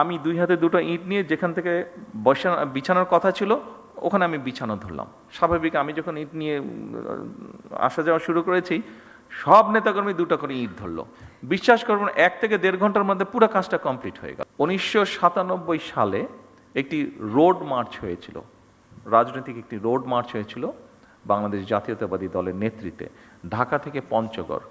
আমি দুই হাতে দুটো ইট নিয়ে যেখান থেকে বিছানোর কথা ছিল ওখানে আমি বিছানো ধরলাম। স্বাভাবিক আমি যখন ইট নিয়ে আসা যাওয়া শুরু করেছি, সব নেতাকর্মী দুটো করে ইট ধরলো। বিশ্বাস করবেন 1 থেকে 1.5 ঘন্টার মধ্যে পুরো কাজটা কমপ্লিট হয়ে গেল। 1997 সালে একটি রোড মার্চ হয়েছিল, রাজনৈতিক একটি রোড মার্চ হয়েছিল বাংলাদেশ জাতীয়তাবাদী দলের নেতৃত্বে, ঢাকা থেকে পঞ্চগড়।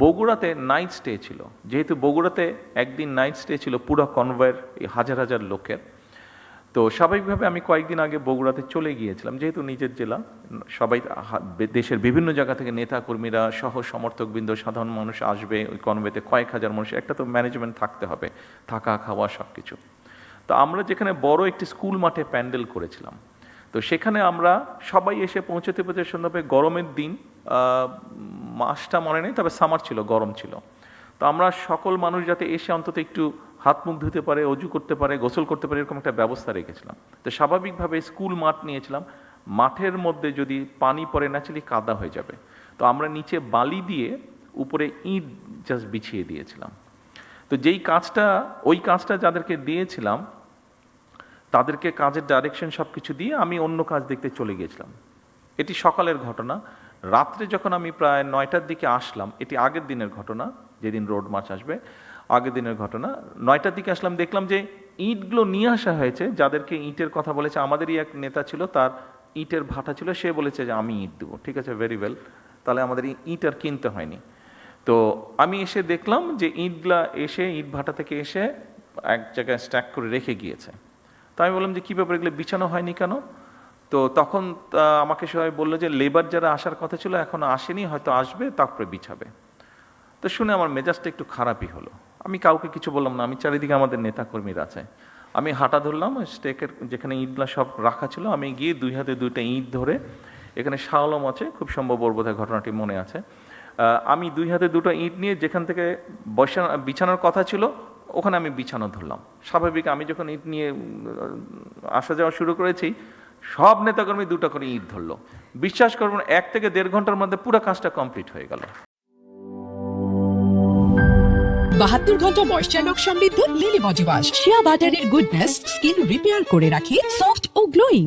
বগুড়াতে নাইট স্টে ছিল, যেহেতু বগুড়াতে একদিন নাইট স্টে ছিল পুরো কনভয়ের হাজার হাজার লোকের। তো স্বাভাবিকভাবে আমি কয়েকদিন আগে বগুড়াতে চলে গিয়েছিলাম, যেহেতু নিজের জেলা, সবাই দেশের বিভিন্ন জায়গা থেকে নেতা কর্মীরা সহ সমর্থকবৃন্দ সাধারণ মানুষ আসবে ওই কনভয়েতে, কয়েক হাজার মানুষ, একটা তো ম্যানেজমেন্ট থাকতে হবে, থাকা খাওয়া সব কিছু। তো আমরা যেখানে বড় একটি স্কুল মাঠে প্যান্ডেল করেছিলাম, তো সেখানে আমরা সবাই এসে পৌঁছতে সন্ধ্যাবে, গরমের দিন, মাসটা মনে নেই, তবে সামার ছিল, গরম ছিল। তো আমরা সকল মানুষ যাতে এসে অন্তত একটু হাত মুখ ধুতে পারে, অজু করতে পারে, গোসল করতে পারে, এরকম একটা ব্যবস্থা রেখেছিলাম। তো স্বাভাবিকভাবে স্কুল মাঠ নিয়েছিলাম, মাঠের মধ্যে যদি পানি পড়ে ন্যাচারালি কাদা হয়ে যাবে, তো আমরা নিচে বালি দিয়ে উপরে ইট জাস্ট বিছিয়ে দিয়েছিলাম। তো ওই কাজটা যাদেরকে দিয়েছিলাম তাদেরকে কাজের ডাইরেকশন সব কিছু দিয়ে আমি অন্য কাজ দেখতে চলে গিয়েছিলাম। এটি সকালের ঘটনা। রাত্রে যখন আমি প্রায় 9টার দিকে আসলাম, এটি আগের দিনের ঘটনা, যেদিন রোড মার্চ আসবে আগের দিনের ঘটনা। 9টার দিকে আসলাম, দেখলাম যে ইটগুলো নিয়ে আসা হয়েছে। যাদেরকে ইটের কথা বলেছে, আমাদেরই এক নেতা ছিল, তার ইটের ভাটা ছিল, সে বলেছে যে আমি ইট দেবো। ঠিক আছে, ভেরি ওয়েল, তাহলে আমাদের ইট আর কিনতে হয়নি। তো আমি এসে দেখলাম যে ইটগুলা এসে ইট ভাটা থেকে এসে এক জায়গায় স্ট্যাক করে রেখে গিয়েছে। তো আমি বললাম যে কী ব্যাপার, এগুলো বিছানো হয়নি কেন? তো তখন আমাকে সবাই বললো যে লেবার যারা আসার কথা ছিল এখনো আসেনি, হয়তো আসবে তারপরে বিছাবে। তো শুনে আমার মেজাজটা একটু খারাপই হলো। আমি কাউকে কিছু বললাম না, আমি চারিদিকে আমাদের নেতাকর্মীরা আছে, আমি হাঁটা ধরলাম স্টেকের যেখানে ইটগুলা সব রাখা ছিল, আমি গিয়ে 2 হাতে 2টা ইট ধরে, এখানে শাহ আলম আছে, খুব সম্ভব ওর বোধহয় ঘটনাটি মনে আছে, আমি 2 হাতে 2টা ইট নিয়ে যেখান থেকে বিছানোর কথা ছিল ওখানে আমি বিছানো ধরলাম। স্বাভাবিক আমি যখন ইট নিয়ে আসা যাওয়া শুরু করেছি, সব নেতাকর্মী 2টা করে ইট ধরলো। বিশ্বাস করবেন 1 থেকে 1.5 ঘন্টার মধ্যে পুরো কাজটা কমপ্লিট হয়ে গেল। 72 ঘন্টা ময়েশ্চার লক সমৃদ্ধ লিলি বডি ওয়াশ, শিয়া বাটারের গুডনেস স্কিন রিপেয়ার করে রাখে সফট ও গ্লোয়িং।